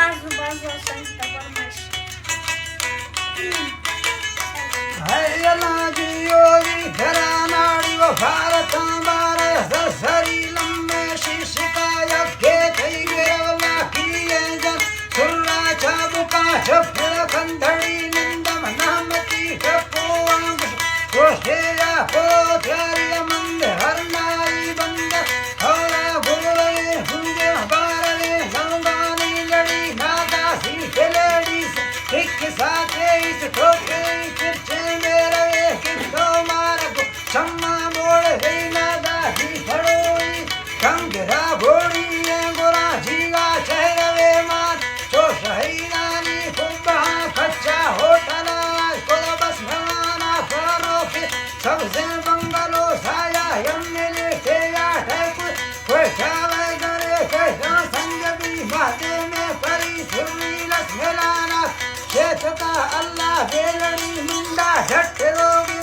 बाजू संत परमेश है लाजियोरी घरानाड़ी वो भारत हमारे ससरी लम्बे शिशिका यज्ञे कई गिरवला किए जन सुरला चाबुका छफर खंडड़ी निंदम नामती ठपो आंग कोशेया हो त्यारी मंद हर नारी बंद हौला बोले हुंगे बारले लंगानी लड़ी नादा सी खिलड़ी एक साथे इस ठोके चिरचे मेरे किसको मारगो छम्मा मोड़ गई नादा ही खड़ोई कंगरा घोड़ी गोरा जीवा चेहरे मान जो सही नानी खुबा खच्चा होटला को बस भवाना करो के सबसे बंगलो साया यमने लेके आठे कोई चावे करे कैसा संग भी बाते में परी सुरली लस मिलाना शेषता अल्लाह बेलड़ी मुंडा झट रोगी